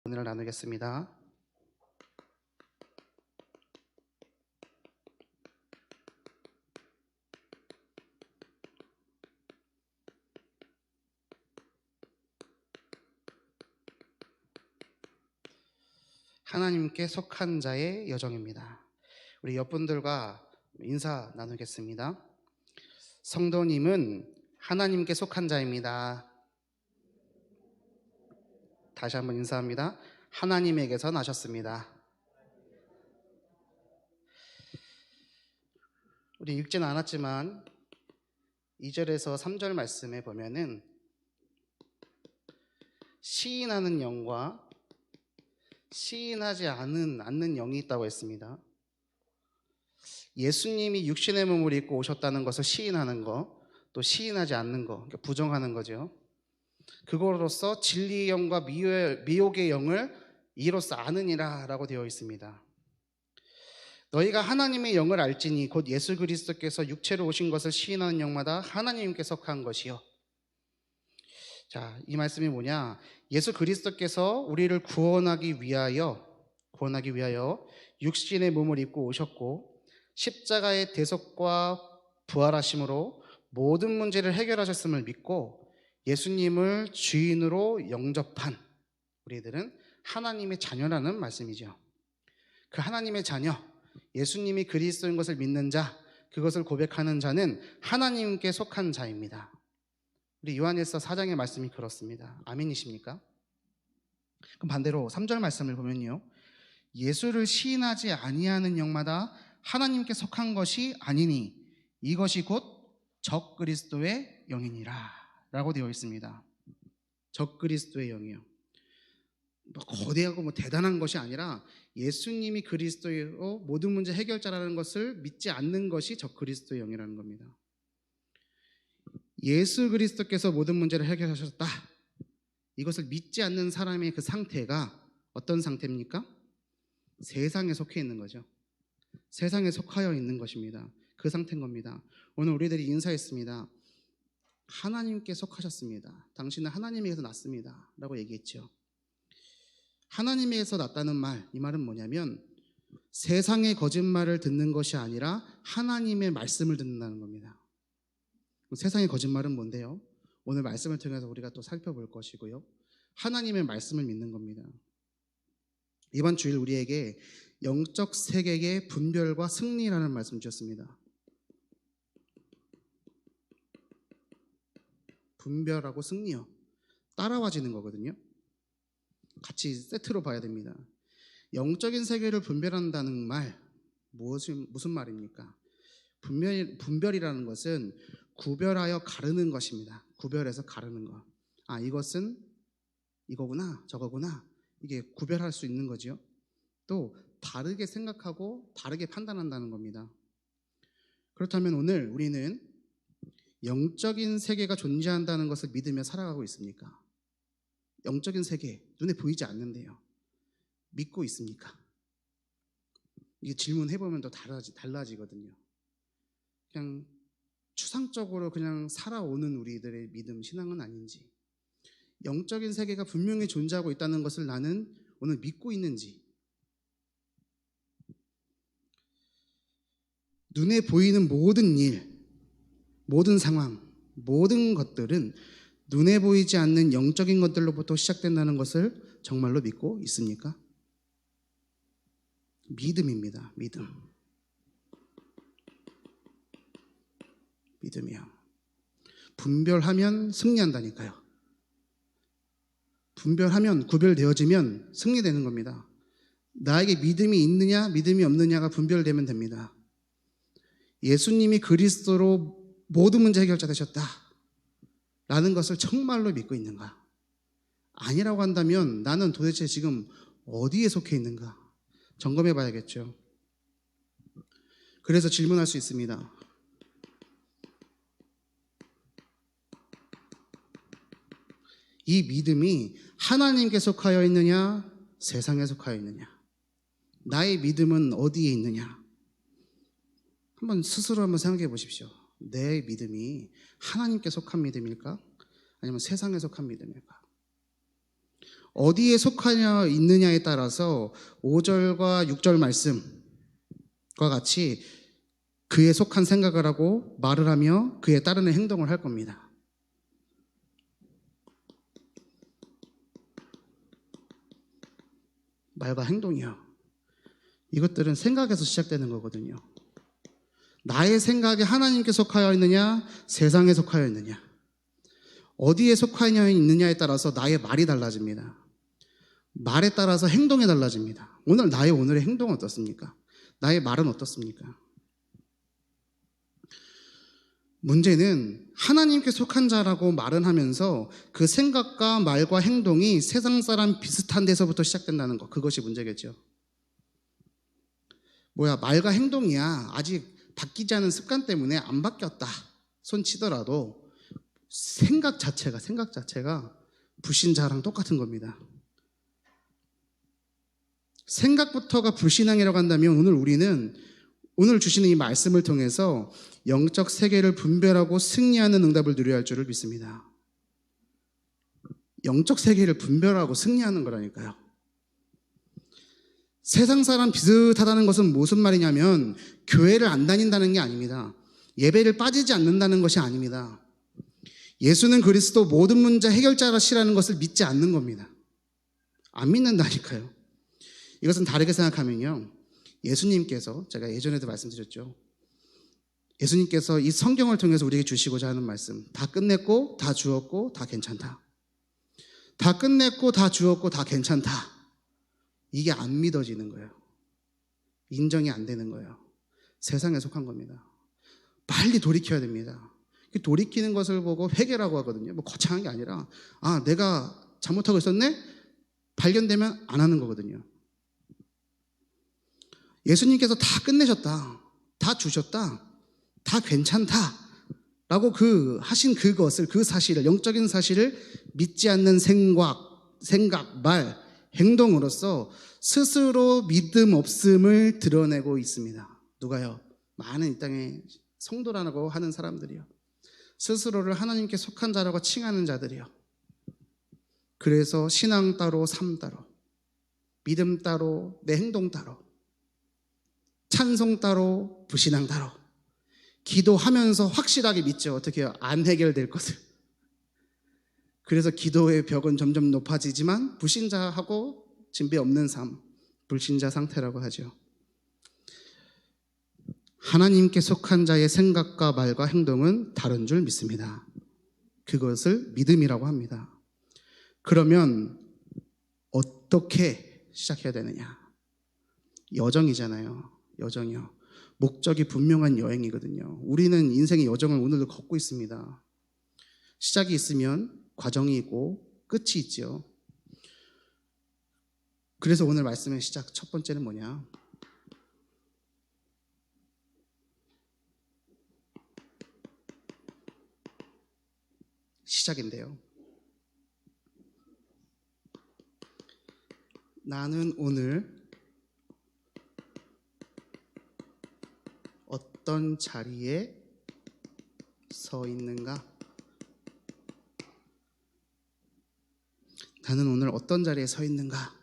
오늘 나누겠습니다. 하나님께 속한 자의 여정입니다. 우리 옆분들과 인사 나누겠습니다. 성도님은 하나님께 속한 자입니다. 다시 한번 인사합니다. 하나님에게서 나셨습니다. 우리 읽지는 않았지만 2절에서 3절 말씀에 보면은 시인하는 영과 시인하지 않는 영이 있다고 했습니다. 예수님이 육신의 몸을 입고 오셨다는 것을 시인하는 거, 또 시인하지 않는 거, 그러니까 부정하는 거죠. 그거로서 진리의 영과 미혹의 영을 이로써 아느니라 라고 되어 있습니다. 너희가 하나님의 영을 알지니 곧 예수 그리스도께서 육체로 오신 것을 시인하는 영마다 하나님께 속한 것이요. 자, 이 말씀이 뭐냐? 예수 그리스도께서 우리를 구원하기 위하여 육신의 몸을 입고 오셨고 십자가의 대속과 부활하심으로 모든 문제를 해결하셨음을 믿고 예수님을 주인으로 영접한 우리들은 하나님의 자녀라는 말씀이죠. 그 하나님의 자녀, 예수님이 그리스도인 것을 믿는 자, 그것을 고백하는 자는 하나님께 속한 자입니다. 우리 요한일서 4장의 말씀이 그렇습니다. 아멘이십니까? 그럼 반대로 3절 말씀을 보면요, 예수를 시인하지 아니하는 영마다 하나님께 속한 것이 아니니 이것이 곧 적그리스도의 영이니라 라고 되어 있습니다. 적그리스도의 영이요. 거대하고 대단한 것이 아니라 예수님이 그리스도로 모든 문제 해결자라는 것을 믿지 않는 것이 적그리스도의 영이라는 겁니다. 예수 그리스도께서 모든 문제를 해결하셨다, 이것을 믿지 않는 사람의 그 상태가 어떤 상태입니까? 세상에 속해 있는 거죠. 세상에 속하여 있는 것입니다. 그 상태인 겁니다. 오늘 우리들이 인사했습니다. 하나님께 속하셨습니다. 당신은 하나님에게서 났습니다 라고 얘기했죠. 하나님에게서 났다는 말, 이 말은 뭐냐면 세상의 거짓말을 듣는 것이 아니라 하나님의 말씀을 듣는다는 겁니다. 세상의 거짓말은 뭔데요? 오늘 말씀을 통해서 우리가 또 살펴볼 것이고요, 하나님의 말씀을 믿는 겁니다. 이번 주일 우리에게 영적 세계의 분별과 승리라는 말씀 주셨습니다. 분별하고 승리요, 따라와지는 거거든요. 같이 세트로 봐야 됩니다. 영적인 세계를 분별한다는 말, 무슨 말입니까? 분별이라는 것은 구별하여 가르는 것입니다. 구별해서 가르는 것. 아, 이것은 이거구나, 저거구나, 이게 구별할 수 있는 거죠. 또 다르게 생각하고 다르게 판단한다는 겁니다. 그렇다면 오늘 우리는 영적인 세계가 존재한다는 것을 믿으며 살아가고 있습니까? 영적인 세계, 눈에 보이지 않는데요, 믿고 있습니까? 이게 질문해보면 또 달라지거든요. 그냥 추상적으로 그냥 살아오는 우리들의 믿음, 신앙은 아닌지, 영적인 세계가 분명히 존재하고 있다는 것을 나는 오늘 믿고 있는지, 눈에 보이는 모든 일, 모든 상황, 모든 것들은 눈에 보이지 않는 영적인 것들로부터 시작된다는 것을 정말로 믿고 있습니까? 믿음입니다. 믿음이요. 분별하면 승리한다니까요. 분별하면, 구별되어지면 승리되는 겁니다. 나에게 믿음이 있느냐 믿음이 없느냐가 분별되면 됩니다. 예수님이 그리스도로 모든 문제 해결자 되셨다 라는 것을 정말로 믿고 있는가? 아니라고 한다면 나는 도대체 지금 어디에 속해 있는가? 점검해 봐야겠죠. 그래서 질문할 수 있습니다. 이 믿음이 하나님께 속하여 있느냐, 세상에 속하여 있느냐? 나의 믿음은 어디에 있느냐? 스스로 한번 생각해 보십시오. 내 믿음이 하나님께 속한 믿음일까? 아니면 세상에 속한 믿음일까? 어디에 속하여 있느냐에 따라서 5절과 6절 말씀과 같이 그에 속한 생각을 하고 말을 하며 그에 따르는 행동을 할 겁니다. 말과 행동이요. 이것들은 생각에서 시작되는 거거든요. 나의 생각이 하나님께 속하여 있느냐, 세상에 속하여 있느냐, 어디에 속하여 있느냐에 따라서 나의 말이 달라집니다. 말에 따라서 행동이 달라집니다. 오늘의 행동은 어떻습니까? 나의 말은 어떻습니까? 문제는 하나님께 속한 자라고 말은 하면서 그 생각과 말과 행동이 세상 사람 비슷한 데서부터 시작된다는 것, 그것이 문제겠죠. 말과 행동이야 아직 바뀌지 않은 습관 때문에 안 바뀌었다 손 치더라도 생각 자체가 불신자랑 똑같은 겁니다. 생각부터가 불신앙이라고 한다면 오늘 주시는 이 말씀을 통해서 영적 세계를 분별하고 승리하는 응답을 누려야 할 줄을 믿습니다. 영적 세계를 분별하고 승리하는 거라니까요. 세상 사람 비슷하다는 것은 무슨 말이냐면 교회를 안 다닌다는 게 아닙니다. 예배를 빠지지 않는다는 것이 아닙니다. 예수는 그리스도 모든 문제 해결자라시라는 것을 믿지 않는 겁니다. 안 믿는다니까요. 이것은 다르게 생각하면요, 예수님께서, 제가 예전에도 말씀드렸죠, 예수님께서 이 성경을 통해서 우리에게 주시고자 하는 말씀, 다 끝냈고 다 주었고 다 괜찮다, 다 끝냈고 다 주었고 다 괜찮다, 이게 안 믿어지는 거예요. 인정이 안 되는 거예요. 세상에 속한 겁니다. 빨리 돌이켜야 됩니다. 돌이키는 것을 보고 회개라고 하거든요. 거창한 게 아니라 내가 잘못하고 있었네? 발견되면 안 하는 거거든요. 예수님께서 다 끝내셨다, 다 주셨다, 다 괜찮다 라고 하신 그것을, 그 사실을, 영적인 사실을 믿지 않는 생각, 말, 행동으로서 스스로 믿음 없음을 드러내고 있습니다. 누가요? 많은 이 땅의 성도라고 하는 사람들이요, 스스로를 하나님께 속한 자라고 칭하는 자들이요. 그래서 신앙 따로 삶 따로, 믿음 따로 내 행동 따로, 찬송 따로 불신앙 따로, 기도하면서 확실하게 믿죠. 어떻게 해요? 안 해결될 것을. 그래서 기도의 벽은 점점 높아지지만 불신자하고 진배 없는 삶, 불신자 상태라고 하죠. 하나님께 속한 자의 생각과 말과 행동은 다른 줄 믿습니다. 그것을 믿음이라고 합니다. 그러면 어떻게 시작해야 되느냐? 여정이잖아요. 여정이요. 목적이 분명한 여행이거든요. 우리는 인생의 여정을 오늘도 걷고 있습니다. 시작이 있으면 과정이 있고 끝이 있죠. 그래서 오늘 말씀의 시작 첫 번째는 뭐냐? 시작인데요. 나는 오늘 어떤 자리에 서 있는가? 나는 오늘 어떤 자리에 서 있는가?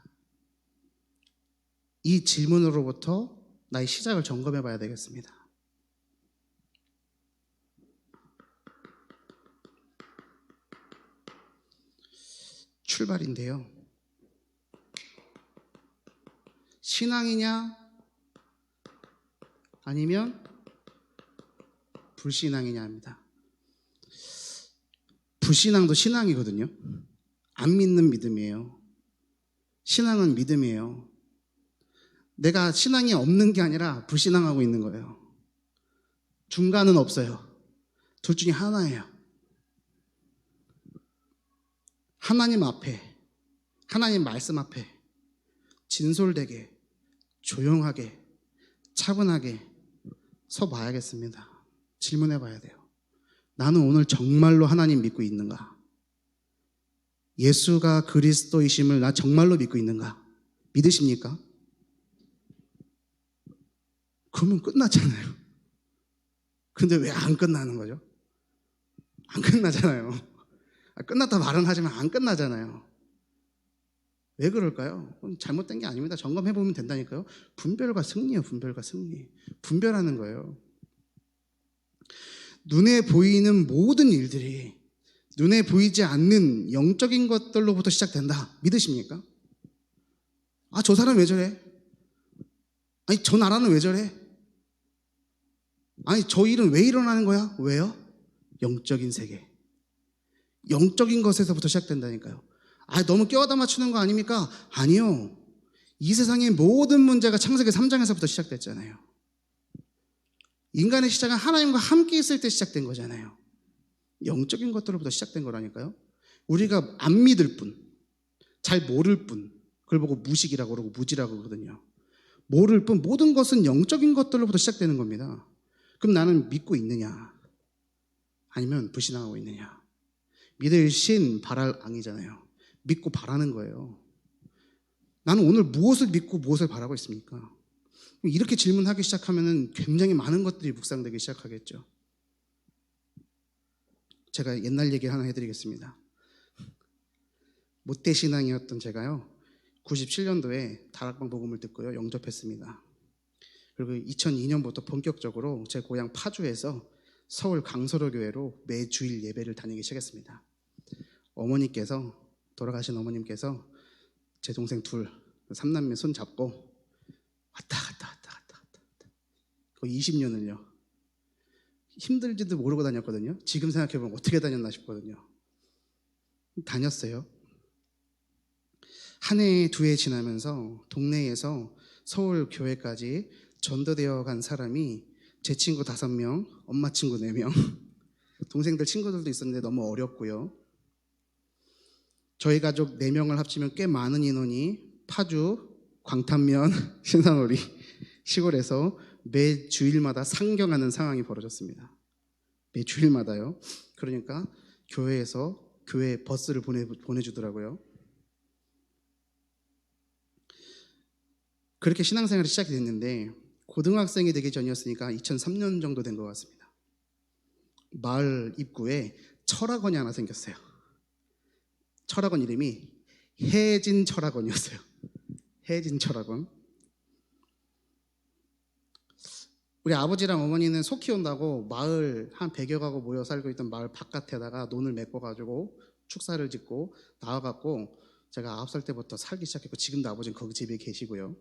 이 질문으로부터 나의 시작을 점검해 봐야 되겠습니다. 출발인데요. 신앙이냐 아니면 불신앙이냐 합니다. 불신앙도 신앙이거든요. 안 믿는 믿음이에요. 신앙은 믿음이에요. 내가 신앙이 없는 게 아니라 불신앙하고 있는 거예요. 중간은 없어요. 둘 중에 하나예요. 하나님 앞에, 하나님 말씀 앞에 진솔되게, 조용하게, 차분하게 서 봐야겠습니다. 질문해 봐야 돼요. 나는 오늘 정말로 하나님 믿고 있는가? 예수가 그리스도이심을 나 정말로 믿고 있는가? 믿으십니까? 그러면 끝났잖아요. 근데 왜 안 끝나는 거죠? 안 끝나잖아요. 끝났다 말은 하지만 안 끝나잖아요. 왜 그럴까요? 잘못된 게 아닙니다. 점검해보면 된다니까요. 분별과 승리예요. 분별과 승리. 분별하는 거예요. 눈에 보이는 모든 일들이 눈에 보이지 않는 영적인 것들로부터 시작된다. 믿으십니까? 아, 저 사람 왜 저래? 아니, 저 나라는 왜 저래? 아니, 저 일은 왜 일어나는 거야? 왜요? 영적인 세계. 영적인 것에서부터 시작된다니까요. 아, 너무 껴다 맞추는 거 아닙니까? 아니요. 이 세상의 모든 문제가 창세기 3장에서부터 시작됐잖아요. 인간의 시작은 하나님과 함께 있을 때 시작된 거잖아요. 영적인 것들로부터 시작된 거라니까요. 우리가 안 믿을 뿐, 잘 모를 뿐, 그걸 보고 무식이라고 그러고 무지라고 그러거든요. 모를 뿐 모든 것은 영적인 것들로부터 시작되는 겁니다. 그럼 나는 믿고 있느냐? 아니면 불신앙하고 있느냐? 믿을 신 바랄 앙이잖아요. 믿고 바라는 거예요. 나는 오늘 무엇을 믿고 무엇을 바라고 있습니까? 이렇게 질문하기 시작하면 굉장히 많은 것들이 묵상되기 시작하겠죠. 제가 옛날 얘기 하나 해드리겠습니다. 못대신앙이었던 제가요, 97년도에 다락방 복음을 듣고요, 영접했습니다. 그리고 2002년부터 본격적으로 제 고향 파주에서 서울 강서로교회로 매주일 예배를 다니기 시작했습니다. 어머니께서, 돌아가신 어머님께서 제 동생 둘, 3남매 손 잡고 왔다 갔다 거의 20년을요. 힘들지도 모르고 다녔거든요. 지금 생각해보면 어떻게 다녔나 싶거든요. 다녔어요. 한 해, 두 해 지나면서 동네에서 서울 교회까지 전도되어 간 사람이 제 친구 5명, 엄마 친구 4명, 동생들 친구들도 있었는데 너무 어렵고요. 저희 가족 4명을 합치면 꽤 많은 인원이 파주, 광탄면, 신사놀이 시골에서 매 주일마다 상경하는 상황이 벌어졌습니다. 매 주일마다요. 그러니까 교회에서 교회 버스를 보내주더라고요. 그렇게 신앙생활이 시작이 됐는데 고등학생이 되기 전이었으니까 2003년 정도 된 것 같습니다. 마을 입구에 철학원이 하나 생겼어요. 철학원 이름이 해진 철학원이었어요. 해진 철학원. 우리 아버지랑 어머니는 소 키운다고 마을 한 100여 가구 모여 살고 있던 마을 바깥에다가 논을 메꿔가지고 축사를 짓고 나와갖고 제가 9살 때부터 살기 시작했고 지금도 아버지는 거기 집에 계시고요.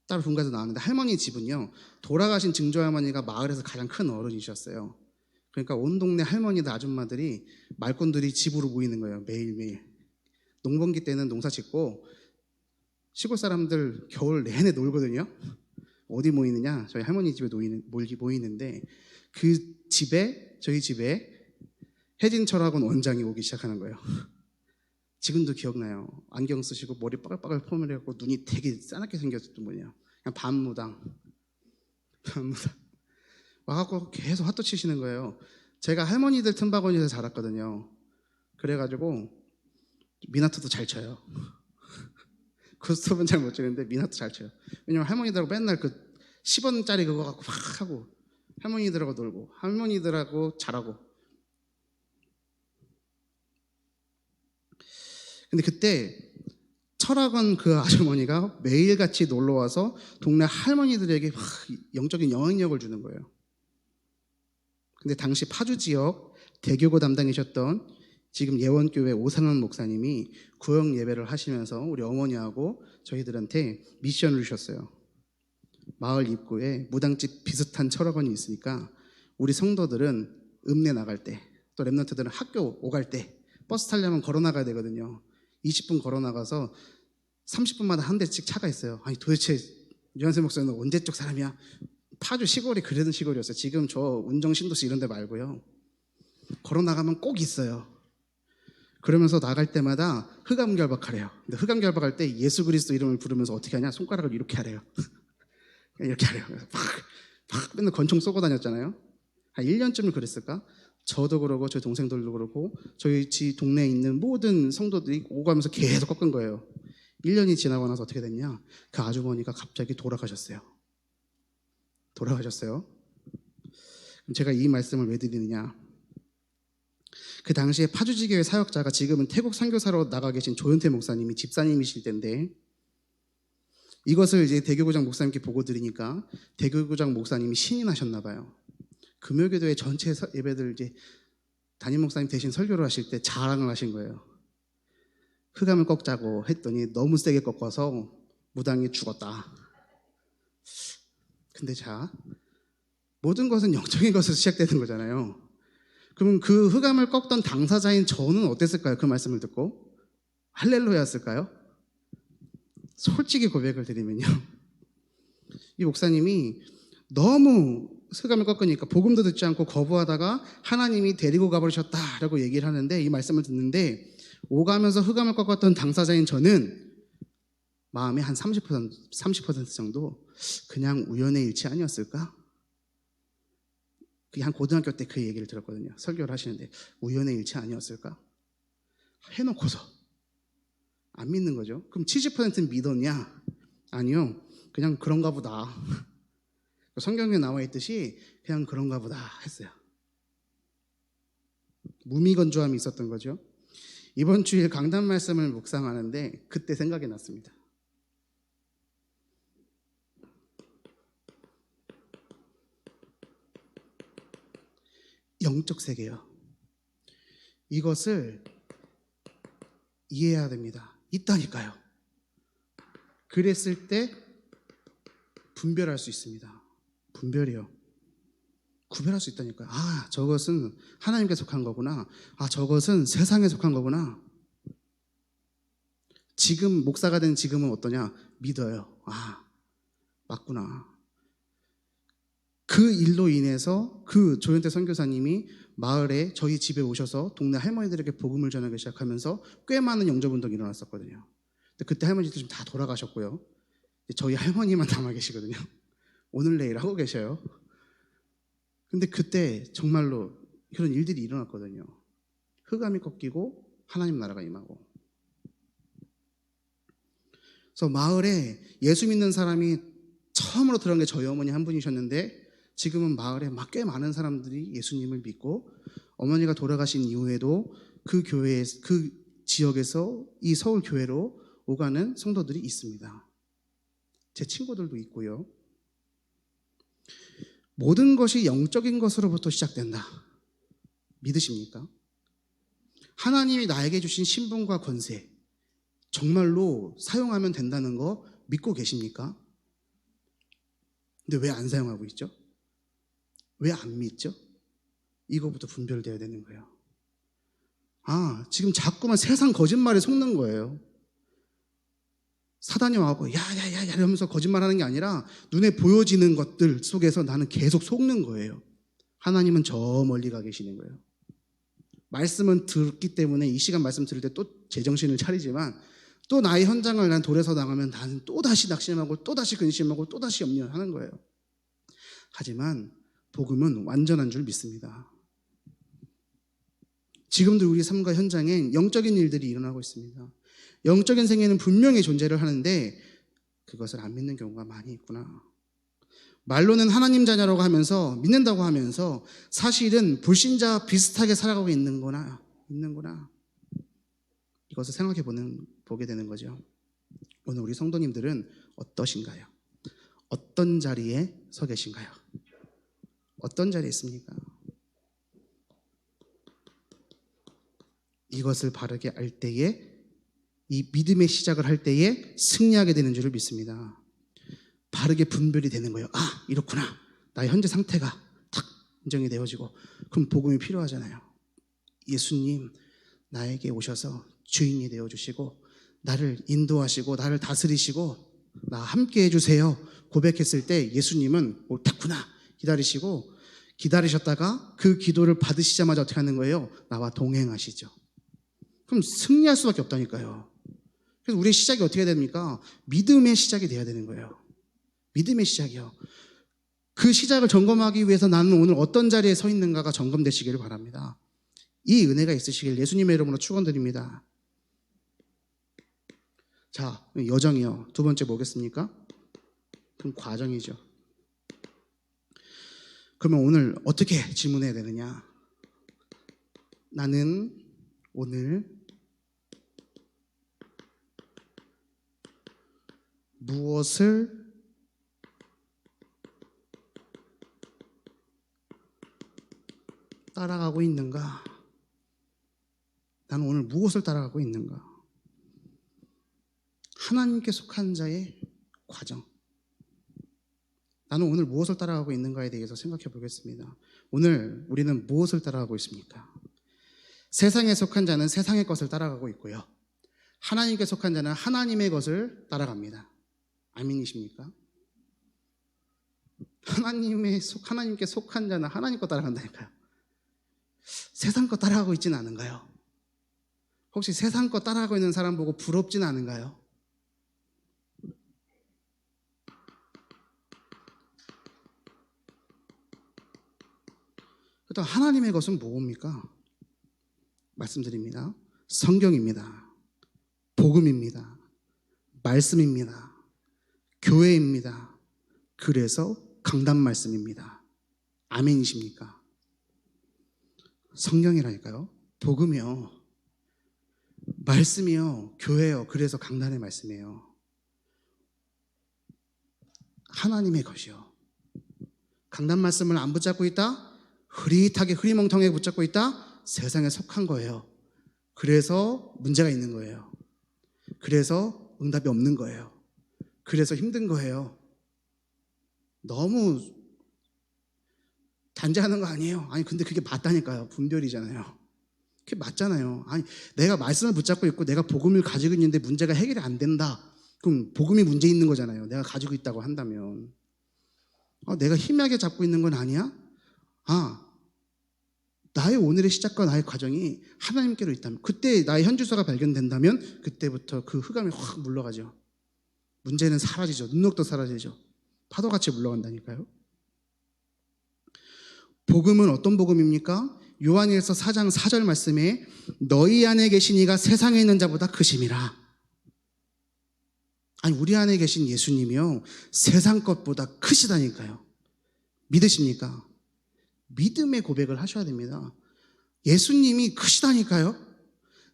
따로 분가해서 나왔는데 할머니 집은요, 돌아가신 증조할머니가 마을에서 가장 큰 어른이셨어요. 그러니까 온 동네 할머니들 아줌마들이 말꾼들이 집으로 모이는 거예요. 매일매일. 농번기 때는 농사 짓고 시골 사람들 겨울 내내 놀거든요. 어디 모이느냐? 저희 할머니 집에 모이는데 그 집에, 저희 집에 해진철학원 원장이 오기 시작하는 거예요. 지금도 기억나요. 안경 쓰시고 머리 빠글빠글 포멀해갖고 눈이 되게 싸납게 생겼던 분이에요. 그냥 반무당. 와갖고 계속 핫도 치시는 거예요. 제가 할머니들 틈바구니에서 자랐거든요. 그래가지고 미나토도 잘 쳐요. 고스톱은 잘 못 치는데 미나토 잘 쳐요. 왜냐면 할머니들하고 맨날 그 10원짜리 그거 갖고 막 하고 할머니들하고 놀고 할머니들하고 잘하고. 근데 그때 철학원 그 아주머니가 매일같이 놀러와서 동네 할머니들에게 막 영적인 영향력을 주는 거예요. 근데 당시 파주 지역 대교구 담당이셨던 지금 예원교회 오상원 목사님이 구역 예배를 하시면서 우리 어머니하고 저희들한테 미션을 주셨어요. 마을 입구에 무당집 비슷한 철학원이 있으니까 우리 성도들은 읍내 나갈 때, 또 랩런트들은 학교 오갈 때 버스 타려면 걸어 나가야 되거든요. 20분 걸어 나가서 30분마다 한 대씩 차가 있어요. 아니 도대체 유한세 목사는 언제 쪽 사람이야? 파주 시골이 그런 시골이었어요. 지금 저 운정 신도시 이런 데 말고요. 걸어 나가면 꼭 있어요. 그러면서 나갈 때마다 흑암결박하래요. 근데 흑암결박할 때 예수 그리스도 이름을 부르면서 어떻게 하냐? 손가락을 이렇게 하래요. 이렇게 하래요. 막 맨날 권총 쏘고 다녔잖아요. 한 1년쯤을 그랬을까? 저도 그러고 저희 동생들도 그러고 저희 동네에 있는 모든 성도들이 오가면서 계속 꺾은 거예요. 1년이 지나고 나서 어떻게 됐냐? 그 아주머니가 갑자기 돌아가셨어요. 그럼 제가 이 말씀을 왜 드리느냐? 그 당시에 파주지교회 사역자가 지금은 태국 선교사로 나가 계신 조현태 목사님이 집사님이실 텐데, 이것을 이제 대교구장 목사님께 보고 드리니까 대교구장 목사님이 신이 나셨나 봐요. 금요교도의 전체 예배들 이제 담임 목사님 대신 설교를 하실 때 자랑을 하신 거예요. 흑암을 꺾자고 했더니 너무 세게 꺾어서 무당이 죽었다. 근데 자, 모든 것은 영적인 것에서 시작되는 거잖아요. 그러면 그 흑암을 꺾던 당사자인 저는 어땠을까요? 그 말씀을 듣고 할렐루야였을까요? 솔직히 고백을 드리면요, 이 목사님이 너무 흑암을 꺾으니까 복음도 듣지 않고 거부하다가 하나님이 데리고 가버리셨다라고 얘기를 하는데, 이 말씀을 듣는데 오가면서 흑암을 꺾었던 당사자인 저는 마음의 한 30% 정도 그냥 우연의 일치 아니었을까? 그게 한 고등학교 때 그 얘기를 들었거든요. 설교를 하시는데 우연의 일치 아니었을까? 해놓고서 안 믿는 거죠. 그럼 70%는 믿었냐? 아니요. 그냥 그런가 보다. 성경에 나와 있듯이 그냥 그런가 보다 했어요. 무미건조함이 있었던 거죠. 이번 주일 강단 말씀을 묵상하는데 그때 생각이 났습니다. 영적 세계요. 이것을 이해해야 됩니다. 있다니까요. 그랬을 때 분별할 수 있습니다. 분별이요. 구별할 수 있다니까요. 아, 저것은 하나님께 속한 거구나. 아, 저것은 세상에 속한 거구나. 지금 목사가 된 지금은 어떠냐? 믿어요. 아, 맞구나. 그 일로 인해서 그 조현태 선교사님이 마을에 저희 집에 오셔서 동네 할머니들에게 복음을 전하기 시작하면서 꽤 많은 영접운동이 일어났었거든요. 근데 그때 할머니들 좀 다 돌아가셨고요. 저희 할머니만 남아 계시거든요. 오늘 내일 하고 계셔요. 근데 그때 정말로 그런 일들이 일어났거든요. 흑암이 꺾이고 하나님 나라가 임하고. 그래서 마을에 예수 믿는 사람이 처음으로 들어간 게 저희 어머니 한 분이셨는데, 지금은 마을에 막 꽤 많은 사람들이 예수님을 믿고, 어머니가 돌아가신 이후에도 그 교회, 그 지역에서 이 서울 교회로 오가는 성도들이 있습니다. 제 친구들도 있고요. 모든 것이 영적인 것으로부터 시작된다. 믿으십니까? 하나님이 나에게 주신 신분과 권세, 정말로 사용하면 된다는 거 믿고 계십니까? 근데 왜 안 사용하고 있죠? 왜 안 믿죠? 이거부터 분별되어야 되는 거예요. 아, 지금 자꾸만 세상 거짓말에 속는 거예요. 사단이 와갖고 야야야 이러면서 거짓말하는 게 아니라 눈에 보여지는 것들 속에서 나는 계속 속는 거예요. 하나님은 저 멀리 가 계시는 거예요. 말씀은 듣기 때문에 이 시간 말씀 들을 때 또 제정신을 차리지만, 또 나의 현장을 난 돌에서 나가면 나는 또다시 낙심하고 또다시 근심하고 또다시 염려하는 거예요. 하지만 복음은 완전한 줄 믿습니다. 지금도 우리 삶과 현장엔 영적인 일들이 일어나고 있습니다. 영적인 세계는 분명히 존재를 하는데 그것을 안 믿는 경우가 많이 있구나. 말로는 하나님 자녀라고 하면서 믿는다고 하면서 사실은 불신자와 비슷하게 살아가고 있는구나. 이것을 생각해 보게 되는 거죠. 오늘 우리 성도님들은 어떠신가요? 어떤 자리에 서 계신가요? 어떤 자리에 있습니까? 이것을 바르게 알 때에, 이 믿음의 시작을 할 때에 승리하게 되는 줄을 믿습니다. 바르게 분별이 되는 거예요. 아, 이렇구나. 나의 현재 상태가 딱 인정이 되어지고. 그럼 복음이 필요하잖아요. 예수님 나에게 오셔서 주인이 되어주시고 나를 인도하시고 나를 다스리시고 나 함께 해주세요 고백했을 때 예수님은 옳다구나 기다리시고, 기다리셨다가 그 기도를 받으시자마자 어떻게 하는 거예요? 나와 동행하시죠. 그럼 승리할 수밖에 없다니까요. 그래서 우리의 시작이 어떻게 됩니까? 믿음의 시작이 돼야 되는 거예요. 믿음의 시작이요. 그 시작을 점검하기 위해서 나는 오늘 어떤 자리에 서 있는가가 점검되시기를 바랍니다. 이 은혜가 있으시길 예수님의 이름으로 축원드립니다. 자, 여정이요. 두 번째 뭐겠습니까? 그럼 과정이죠. 그러면 오늘 어떻게 질문해야 되느냐? 나는 오늘 무엇을 따라가고 있는가? 나는 오늘 무엇을 따라가고 있는가? 하나님께 속한 자의 과정. 나는 오늘 무엇을 따라가고 있는가에 대해서 생각해 보겠습니다. 오늘 우리는 무엇을 따라가고 있습니까? 세상에 속한 자는 세상의 것을 따라가고 있고요. 하나님께 속한 자는 하나님의 것을 따라갑니다. 아멘이십니까? 하나님께 속한 자는 하나님 것 따라간다니까요. 세상 것 따라가고 있지는 않은가요? 혹시 세상 것 따라가고 있는 사람 보고 부럽지는 않은가요? 일단 하나님의 것은 뭡니까? 말씀드립니다. 성경입니다. 복음입니다. 말씀입니다. 교회입니다. 그래서 강단 말씀입니다. 아멘이십니까? 성경이라니까요. 복음이요. 말씀이요. 교회요. 그래서 강단의 말씀이에요. 하나님의 것이요. 강단 말씀을 안 붙잡고 있다? 흐릿하게 흐리멍텅하게 붙잡고 있다? 세상에 속한 거예요. 그래서 문제가 있는 거예요. 그래서 응답이 없는 거예요. 그래서 힘든 거예요. 너무 단죄하는 거 아니에요? 아니 근데 그게 맞다니까요. 분별이잖아요. 그게 맞잖아요. 아니 내가 말씀을 붙잡고 있고 내가 복음을 가지고 있는데 문제가 해결이 안 된다. 그럼 복음이 문제 있는 거잖아요. 내가 가지고 있다고 한다면. 내가 희미하게 잡고 있는 건 아니야? 나의 오늘의 시작과 나의 과정이 하나님께로 있다면, 그때 나의 현주소가 발견된다면 그때부터 그 흑암이 확 물러가죠. 문제는 사라지죠. 능력도 사라지죠. 파도같이 물러간다니까요. 복음은 어떤 복음입니까? 요한일서 4장 4절 말씀에 너희 안에 계신 이가 세상에 있는 자보다 크심이라. 아니 우리 안에 계신 예수님이요 세상 것보다 크시다니까요. 믿으십니까? 믿음의 고백을 하셔야 됩니다. 예수님이 크시다니까요.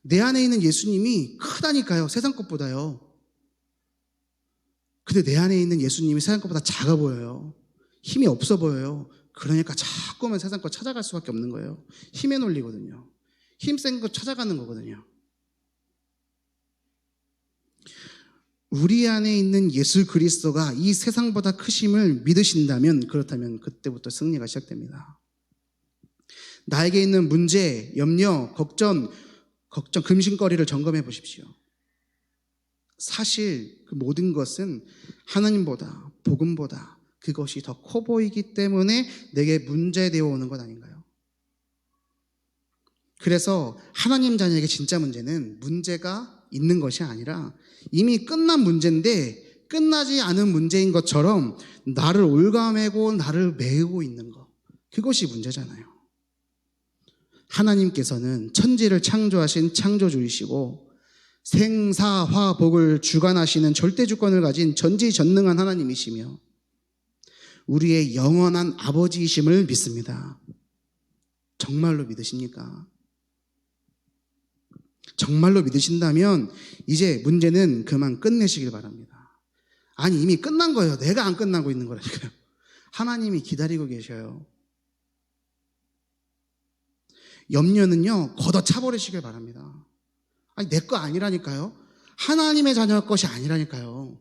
내 안에 있는 예수님이 크다니까요. 세상 것보다요. 근데 내 안에 있는 예수님이 세상 것보다 작아 보여요. 힘이 없어 보여요. 그러니까 자꾸만 세상 것 찾아갈 수밖에 없는 거예요. 힘의 논리거든요. 힘센 거 찾아가는 거거든요. 우리 안에 있는 예수 그리스도가 이 세상보다 크심을 믿으신다면, 그렇다면 그때부터 승리가 시작됩니다. 나에게 있는 문제, 염려, 걱정, 금신거리를 점검해 보십시오. 사실 그 모든 것은 하나님보다, 복음보다 그것이 더 커 보이기 때문에 내게 문제되어 오는 것 아닌가요? 그래서 하나님 자녀에게 진짜 문제는 문제가 있는 것이 아니라 이미 끝난 문제인데 끝나지 않은 문제인 것처럼 나를 올가매고 나를 메우고 있는 것, 그것이 문제잖아요. 하나님께서는 천지를 창조하신 창조주이시고 생사화복을 주관하시는 절대주권을 가진 전지전능한 하나님이시며 우리의 영원한 아버지이심을 믿습니다. 정말로 믿으십니까? 정말로 믿으신다면 이제 문제는 그만 끝내시길 바랍니다. 아니 이미 끝난 거예요. 내가 안 끝나고 있는 거라니까요. 하나님이 기다리고 계셔요. 염려는요 걷어차버리시길 바랍니다. 아니 내 거 아니라니까요. 하나님의 자녀 것이 아니라니까요.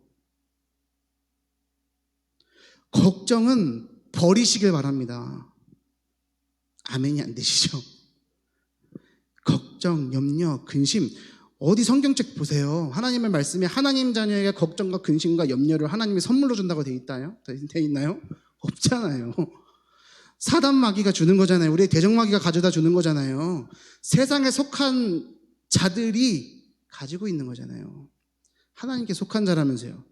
걱정은 버리시길 바랍니다. 아멘이 안 되시죠? 걱정, 염려, 근심, 어디 성경책 보세요. 하나님의 말씀에 하나님 자녀에게 걱정과 근심과 염려를 하나님이 선물로 준다고 돼 있나요? 없잖아요. 사단 마귀가 주는 거잖아요. 우리의 대적 마귀가 가져다 주는 거잖아요. 세상에 속한 자들이 가지고 있는 거잖아요. 하나님께 속한 자라면서요.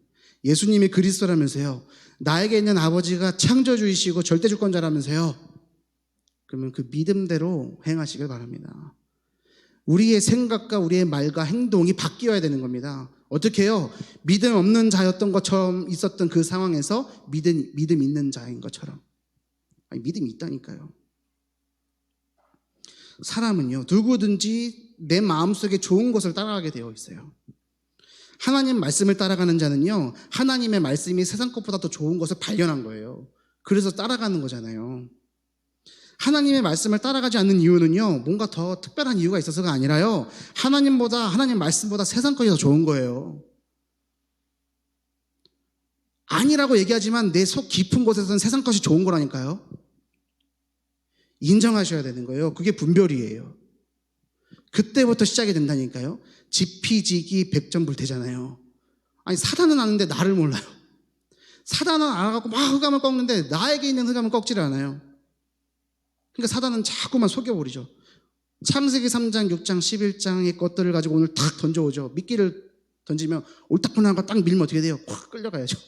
예수님이 그리스도라면서요. 나에게 있는 아버지가 창조주이시고 절대주권자라면서요. 그러면 그 믿음대로 행하시길 바랍니다. 우리의 생각과 우리의 말과 행동이 바뀌어야 되는 겁니다. 어떻게 해요? 믿음 없는 자였던 것처럼 있었던 그 상황에서 믿음 있는 자인 것처럼. 아니, 믿음이 있다니까요. 사람은요, 누구든지 내 마음속에 좋은 것을 따라가게 되어 있어요. 하나님 말씀을 따라가는 자는요, 하나님의 말씀이 세상 것보다 더 좋은 것을 발견한 거예요. 그래서 따라가는 거잖아요. 하나님의 말씀을 따라가지 않는 이유는요, 뭔가 더 특별한 이유가 있어서가 아니라요, 하나님 말씀보다 세상 것이 더 좋은 거예요. 아니라고 얘기하지만 내 속 깊은 곳에서는 세상 것이 좋은 거라니까요. 인정하셔야 되는 거예요. 그게 분별이에요. 그때부터 시작이 된다니까요. 지피지기 백전불태잖아요. 아니, 사단은 아는데 나를 몰라요. 사단은 알아갖고 막 흑암을 꺾는데 나에게 있는 흑암을 꺾지를 않아요. 그러니까 사단은 자꾸만 속여버리죠. 창세기 3장, 6장, 11장의 것들을 가지고 오늘 탁 던져오죠. 미끼를 던지면 옳다구나 하고 딱 밀면 어떻게 돼요? 확 끌려가야죠.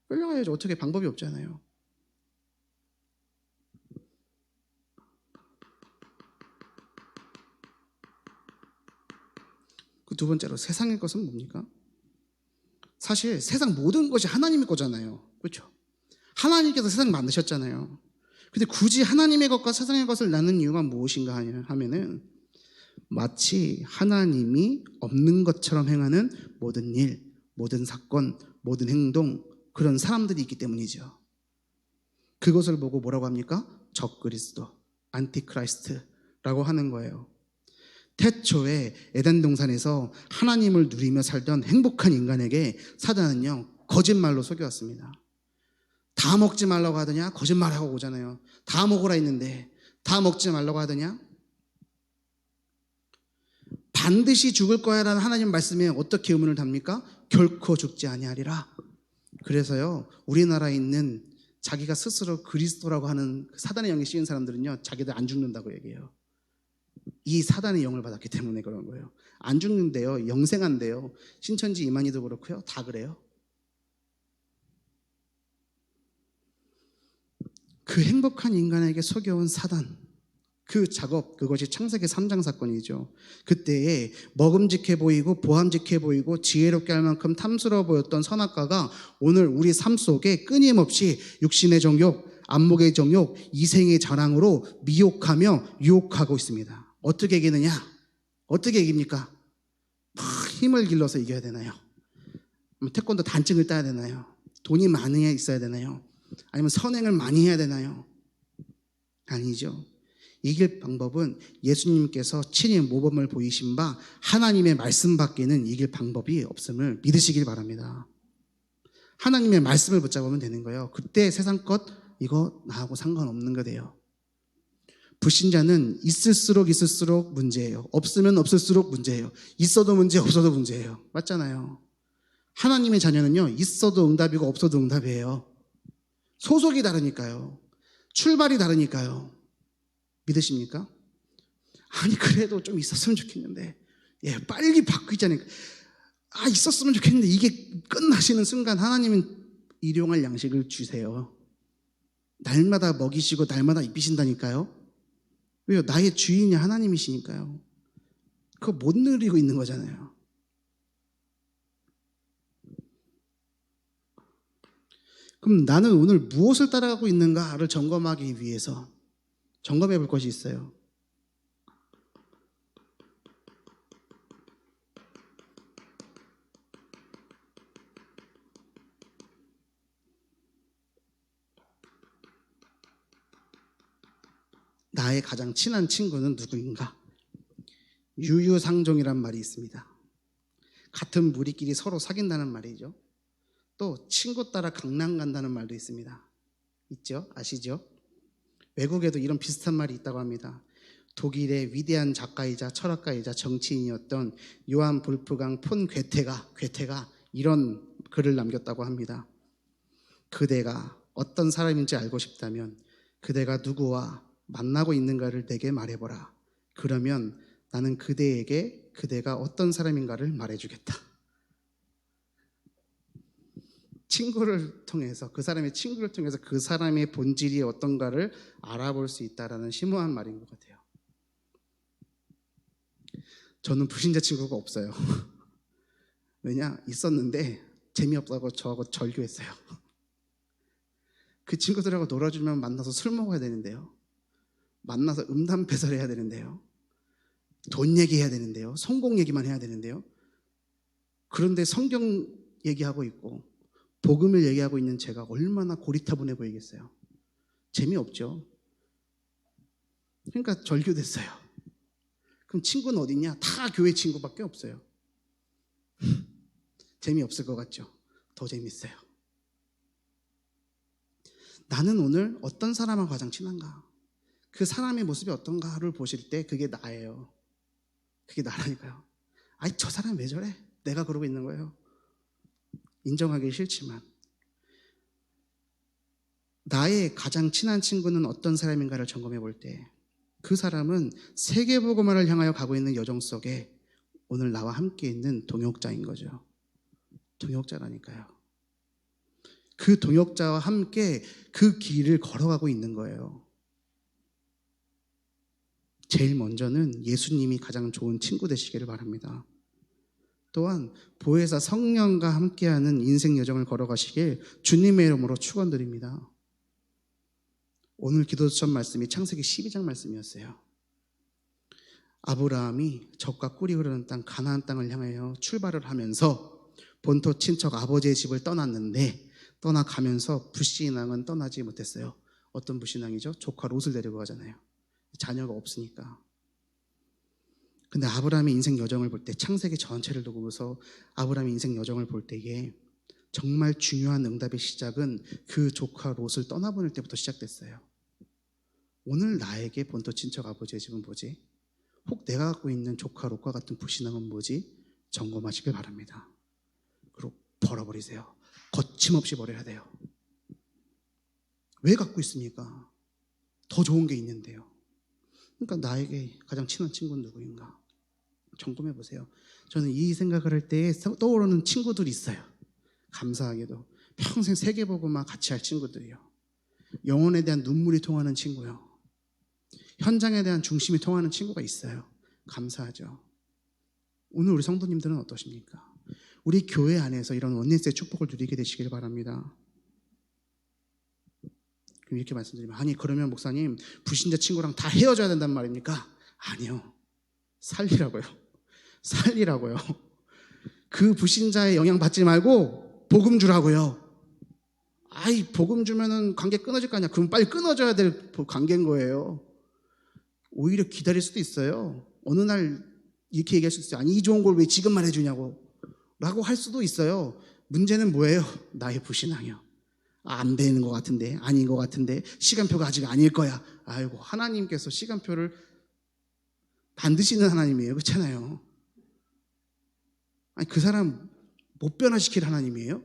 끌려가야죠. 어떻게 방법이 없잖아요. 그 두 번째로 세상의 것은 뭡니까? 사실 세상 모든 것이 하나님의 거잖아요. 그렇죠? 하나님께서 세상 만드셨잖아요. 근데 굳이 하나님의 것과 세상의 것을 나눈 이유가 무엇인가 하면은 마치 하나님이 없는 것처럼 행하는 모든 일, 모든 사건, 모든 행동, 그런 사람들이 있기 때문이죠. 그것을 보고 뭐라고 합니까? 적그리스도, 안티크라이스트라고 하는 거예요. 태초에 에덴 동산에서 하나님을 누리며 살던 행복한 인간에게 사단은요, 거짓말로 속여왔습니다. 다 먹지 말라고 하더냐? 거짓말하고 오잖아요. 다 먹으라 했는데 다 먹지 말라고 하더냐? 반드시 죽을 거야라는 하나님 말씀에 어떻게 의문을 답니까? 결코 죽지 아니하리라. 그래서요, 우리나라에 있는 자기가 스스로 그리스도라고 하는 사단의 영에 씌인 사람들은요, 자기들 안 죽는다고 얘기해요. 이 사단의 영을 받았기 때문에 그런 거예요. 안 죽는데요, 영생한데요. 신천지 이만희도 그렇고요, 다 그래요. 그 행복한 인간에게 속여온 사단, 그 작업, 그것이 창세기 3장 사건이죠. 그때에 먹음직해 보이고 보암직해 보이고 지혜롭게 할 만큼 탐스러워 보였던 선악과가 오늘 우리 삶 속에 끊임없이 육신의 정욕, 안목의 정욕, 이생의 자랑으로 미혹하며 유혹하고 있습니다. 어떻게 이기느냐? 어떻게 이깁니까? 힘을 길러서 이겨야 되나요? 태권도 단증을 따야 되나요? 돈이 많이 있어야 되나요? 아니면 선행을 많이 해야 되나요? 아니죠. 이길 방법은 예수님께서 친히 모범을 보이신 바 하나님의 말씀 밖에는 이길 방법이 없음을 믿으시길 바랍니다. 하나님의 말씀을 붙잡으면 되는 거예요. 그때 세상 것 이거 나하고 상관없는 거 돼요. 불신자는 있을수록 문제예요. 없으면 없을수록 문제예요. 있어도 문제, 없어도 문제예요. 맞잖아요. 하나님의 자녀는요, 있어도 응답이고 없어도 응답이에요. 소속이 다르니까요. 출발이 다르니까요. 믿으십니까? 아니, 그래도 좀 있었으면 좋겠는데, 빨리 바뀌자니까. 있었으면 좋겠는데, 이게 끝나시는 순간 하나님은 일용할 양식을 주세요. 날마다 먹이시고 날마다 입히신다니까요. 왜요? 나의 주인이 하나님이시니까요. 그거 못 누리고 있는 거잖아요. 그럼 나는 오늘 무엇을 따라가고 있는가를 점검하기 위해서 점검해 볼 것이 있어요. 나의 가장 친한 친구는 누구인가? 유유상종이란 말이 있습니다. 같은 무리끼리 서로 사귄다는 말이죠. 또 친구 따라 강남 간다는 말도 있습니다. 있죠? 아시죠? 외국에도 이런 비슷한 말이 있다고 합니다. 독일의 위대한 작가이자 철학가이자 정치인이었던 요한 볼프강 폰 괴테가 이런 글을 남겼다고 합니다. 그대가 어떤 사람인지 알고 싶다면 그대가 누구와 만나고 있는가를 내게 말해보라. 그러면 나는 그대에게 그대가 어떤 사람인가를 말해주겠다. 친구를 통해서, 그 사람의 친구를 통해서 그 사람의 본질이 어떤가를 알아볼 수 있다라는 심오한 말인 것 같아요. 저는 불신자 친구가 없어요. 왜냐? 있었는데 재미없다고 저하고 절교했어요. 그 친구들하고 놀아주면 만나서 술 먹어야 되는데요. 만나서 음담배설해야 되는데요. 돈 얘기해야 되는데요. 성공 얘기만 해야 되는데요. 그런데 성경 얘기하고 있고 복음을 얘기하고 있는 제가 얼마나 고리타분해 보이겠어요. 재미없죠. 그러니까 절교됐어요. 그럼 친구는 어딨냐? 다 교회 친구밖에 없어요. 재미없을 것 같죠? 더 재밌어요. 나는 오늘 어떤 사람과 가장 친한가? 그 사람의 모습이 어떤가를 보실 때 그게 나예요. 그게 나라니까요. 아이, 저 사람 왜 저래? 내가 그러고 있는 거예요. 인정하기 싫지만 나의 가장 친한 친구는 어떤 사람인가를 점검해 볼 때 그 사람은 세계복음화를 향하여 가고 있는 여정 속에 오늘 나와 함께 있는 동역자인 거죠. 동역자라니까요. 그 동역자와 함께 그 길을 걸어가고 있는 거예요. 제일 먼저는 예수님이 가장 좋은 친구 되시기를 바랍니다. 또한 보혜사 성령과 함께하는 인생 여정을 걸어가시길 주님의 이름으로 축원드립니다. 오늘 기도처 말씀이 창세기 12장 말씀이었어요. 아브라함이 젖과 꿀이 흐르는 땅 가나안 땅을 향하여 출발을 하면서 본토 친척 아버지의 집을 떠났는데 떠나가면서 불신앙은 떠나지 못했어요. 어떤 불신앙이죠? 조카 롯을 데리고 가잖아요. 자녀가 없으니까. 근데 아브라함의 인생 여정을 볼 때 창세기 전체를 두고서 아브라함의 인생 여정을 볼 때에 정말 중요한 응답의 시작은 그 조카 롯을 떠나보낼 때부터 시작됐어요. 오늘 나에게 본토 친척 아버지의 집은 뭐지? 혹 내가 갖고 있는 조카 롯과 같은 불신앙은 뭐지? 점검하시길 바랍니다. 그리고 버려버리세요. 거침없이 버려야 돼요. 왜 갖고 있습니까? 더 좋은 게 있는데요. 그러니까 나에게 가장 친한 친구는 누구인가? 점검해 보세요. 저는 이 생각을 할 때에 떠오르는 친구들이 있어요. 감사하게도 평생 세계복음화 같이 할 친구들이요. 영혼에 대한 눈물이 통하는 친구요. 현장에 대한 중심이 통하는 친구가 있어요. 감사하죠. 오늘 우리 성도님들은 어떠십니까? 우리 교회 안에서 이런 원네스의 축복을 누리게 되시길 바랍니다. 그럼 이렇게 말씀드리면 아니 그러면 목사님 불신자 친구랑 다 헤어져야 된단 말입니까? 아니요. 살리라고요. 살리라고요. 그 불신자의 영향 받지 말고 복음 주라고요. 아이 복음 주면은 관계 끊어질 거 아니야. 그럼 빨리 끊어져야 될 관계인 거예요. 오히려 기다릴 수도 있어요. 어느 날 이렇게 얘기할 수도 있어요. 아니 이 좋은 걸 왜 지금만 해주냐고 라고 할 수도 있어요. 문제는 뭐예요? 나의 불신앙이요. 안 되는 것 같은데 아닌 것 같은데 시간표가 아직 아닐 거야. 아이고 하나님께서 시간표를 만드시는 하나님이에요. 그렇잖아요. 아니 그 사람 못 변화시킬 하나님이에요?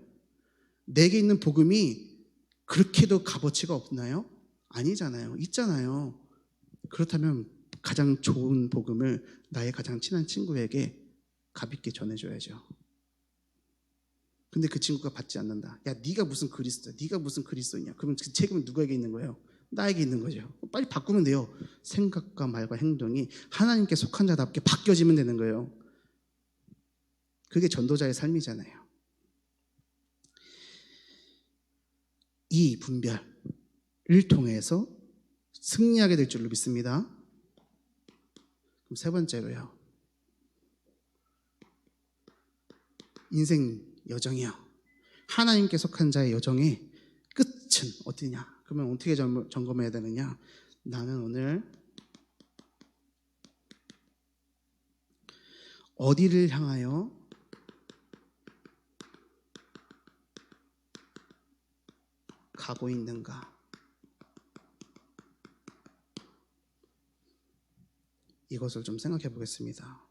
내게 있는 복음이 그렇게도 값어치가 없나요? 아니잖아요. 있잖아요. 그렇다면 가장 좋은 복음을 나의 가장 친한 친구에게 가볍게 전해줘야죠. 근데 그 친구가 받지 않는다. 야, 네가 무슨 그리스도야? 네가 무슨 그리스도냐? 그러면 그 책임은 누구에게 있는 거예요? 나에게 있는 거죠. 빨리 바꾸면 돼요. 생각과 말과 행동이 하나님께 속한 자답게 바뀌어지면 되는 거예요. 그게 전도자의 삶이잖아요. 이 분별을 통해서 승리하게 될 줄로 믿습니다. 그럼 세 번째로요. 인생 여정이요. 하나님께 속한 자의 여정의 끝은 어디냐? 그러면 어떻게 점검해야 되느냐? 나는 오늘 어디를 향하여 가고 있는가? 이것을 좀 생각해 보겠습니다.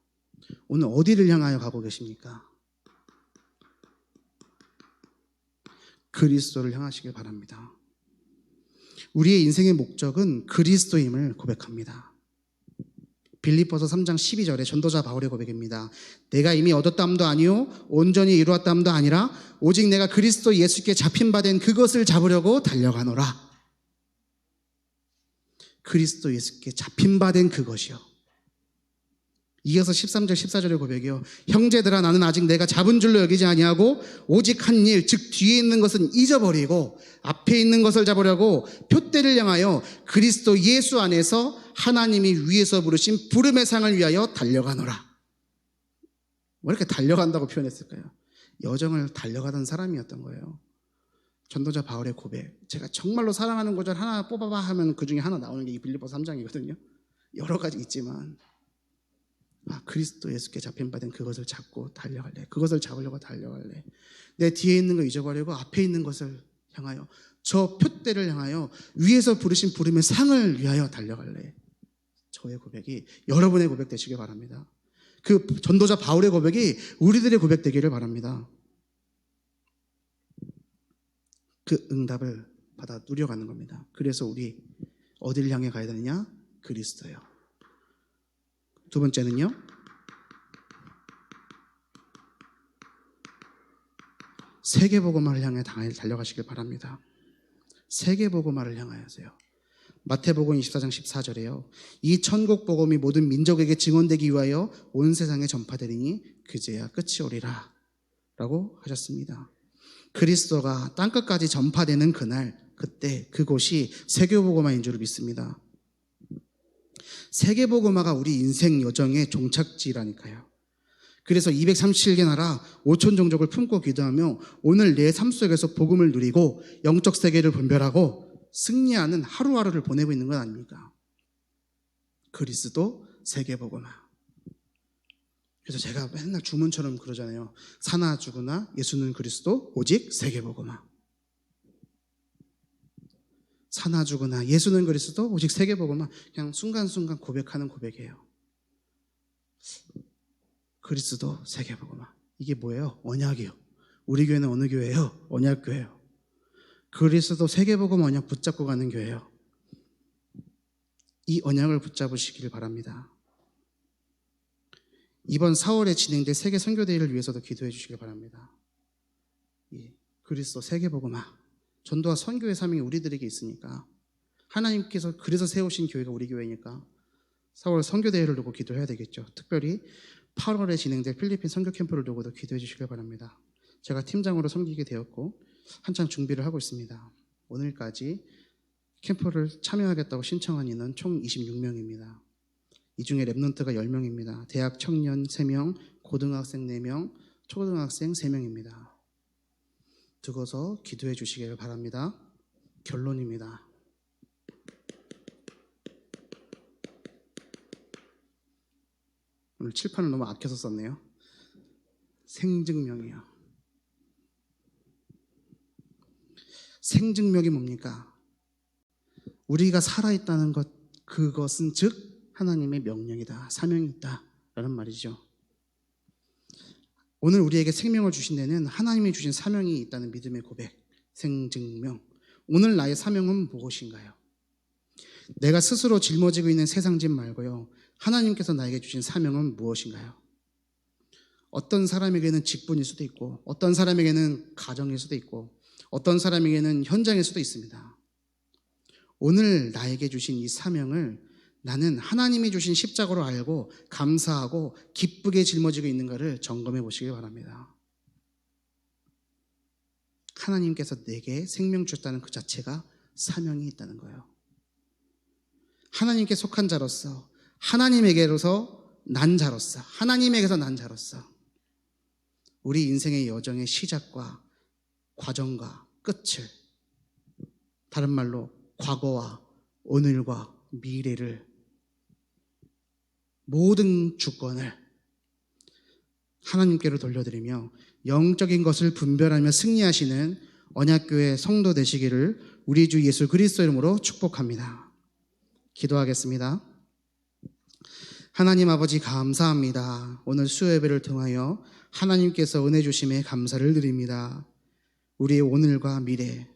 오늘 어디를 향하여 가고 계십니까? 그리스도를 향하시길 바랍니다. 우리의 인생의 목적은 그리스도임을 고백합니다. 빌립보서 3장 12절에 전도자 바울의 고백입니다. 내가 이미 얻었다함도 아니요 온전히 이루었다함도 아니라 오직 내가 그리스도 예수께 잡힌 바 된 그것을 잡으려고 달려가노라. 그리스도 예수께 잡힌 바 된 그것이요. 이어서 13절 14절의 고백이요. 형제들아 나는 아직 내가 잡은 줄로 여기지 아니하고 오직 한 일 즉 뒤에 있는 것은 잊어버리고 앞에 있는 것을 잡으려고 표대를 향하여 그리스도 예수 안에서 하나님이 위에서 부르신 부름의 상을 위하여 달려가노라. 왜 이렇게 달려간다고 표현했을까요? 여정을 달려가던 사람이었던 거예요. 전도자 바울의 고백. 제가 정말로 사랑하는 구절 하나 뽑아봐 하면 그 중에 하나 나오는 게 이 빌립보 3장이거든요. 여러 가지 있지만 그리스도 예수께 잡힌 바 된 그것을 잡고 달려갈래. 그것을 잡으려고 달려갈래. 내 뒤에 있는 거 잊어버리고 앞에 있는 것을 향하여 저 표대를 향하여 위에서 부르신 부름의 상을 위하여 달려갈래. 저의 고백이 여러분의 고백 되시길 바랍니다. 그 전도자 바울의 고백이 우리들의 고백 되기를 바랍니다. 그 응답을 받아 누려가는 겁니다. 그래서 우리 어디를 향해 가야 되느냐? 그리스도요. 두 번째는요, 세계복음화를 향해 달려가시길 바랍니다. 세계복음화를 향하여서요. 마태복음 24장 14절에요. 이 천국 복음이 모든 민족에게 증언되기 위하여 온 세상에 전파되리니 그제야 끝이 오리라 라고 하셨습니다. 그리스도가 땅끝까지 전파되는 그날, 그때 그곳이 세계복음화인 줄 믿습니다. 세계복음화가 우리 인생 여정의 종착지라니까요. 그래서 237개 나라 5천 종족을 품고 기도하며 오늘 내 삶 속에서 복음을 누리고 영적 세계를 분별하고 승리하는 하루하루를 보내고 있는 건 아닙니까? 그리스도 세계복음화. 그래서 제가 맨날 주문처럼 그러잖아요. 사나 죽으나 예수는 그리스도 오직 세계복음화. 사나 죽으나 예수는 그리스도 오직 세계복음화. 그냥 순간순간 고백하는 고백이에요. 그리스도 세계복음화. 이게 뭐예요? 언약이요. 우리 교회는 어느 교회예요? 언약교회예요. 그리스도 세계복음 언약 붙잡고 가는 교회예요. 이 언약을 붙잡으시길 바랍니다. 이번 4월에 진행될 세계 선교대회를 위해서도 기도해 주시길 바랍니다. 이 그리스도 세계복음화, 전도와 선교의 사명이 우리들에게 있으니까, 하나님께서 그래서 세우신 교회가 우리 교회니까 4월 선교대회를 두고 기도해야 되겠죠. 특별히 8월에 진행될 필리핀 선교 캠프를 두고도 기도해 주시길 바랍니다. 제가 팀장으로 섬기게 되었고 한창 준비를 하고 있습니다. 오늘까지 캠프를 참여하겠다고 신청한 이는 총 26명입니다. 이 중에 랩넌트가 10명입니다. 대학 청년 3명, 고등학생 4명, 초등학생 3명입니다. 두고서 기도해 주시길 바랍니다. 결론입니다. 오늘 칠판을 너무 아껴서 썼네요. 생증명이요. 생증명이 뭡니까? 우리가 살아있다는 것, 그것은 즉 하나님의 명령이다, 사명이 있다 라는 말이죠. 오늘 우리에게 생명을 주신 데는 하나님이 주신 사명이 있다는 믿음의 고백, 생증명. 오늘 나의 사명은 무엇인가요? 내가 스스로 짊어지고 있는 세상 짐 말고요, 하나님께서 나에게 주신 사명은 무엇인가요? 어떤 사람에게는 직분일 수도 있고, 어떤 사람에게는 가정일 수도 있고, 어떤 사람에게는 현장일 수도 있습니다. 오늘 나에게 주신 이 사명을 나는 하나님이 주신 십자가로 알고 감사하고 기쁘게 짊어지고 있는가를 점검해 보시기 바랍니다. 하나님께서 내게 생명 주셨다는 그 자체가 사명이 있다는 거예요. 하나님께 속한 자로서, 하나님에게로서 난 자로서, 하나님에게서 난 자로서 우리 인생의 여정의 시작과 과정과 끝을, 다른 말로 과거와 오늘과 미래를, 모든 주권을 하나님께로 돌려드리며 영적인 것을 분별하며 승리하시는 언약교회 성도 되시기를 우리 주 예수 그리스도 이름으로 축복합니다. 기도하겠습니다. 하나님 아버지 감사합니다. 오늘 수요 예배를 통하여 하나님께서 은혜 주심에 감사를 드립니다. 우리의 오늘과 미래,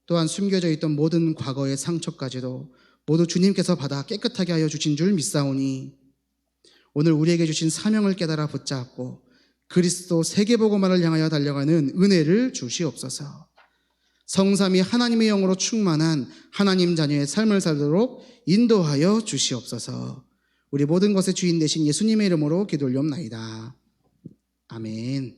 또한 숨겨져 있던 모든 과거의 상처까지도 모두 주님께서 받아 깨끗하게 하여 주신 줄 믿사오니 오늘 우리에게 주신 사명을 깨달아 붙잡고 그리스도 세계복음화를 향하여 달려가는 은혜를 주시옵소서. 성삼위 하나님의 영으로 충만한 하나님 자녀의 삶을 살도록 인도하여 주시옵소서. 우리 모든 것의 주인 되신 예수님의 이름으로 기도 올리옵나이다. 아멘.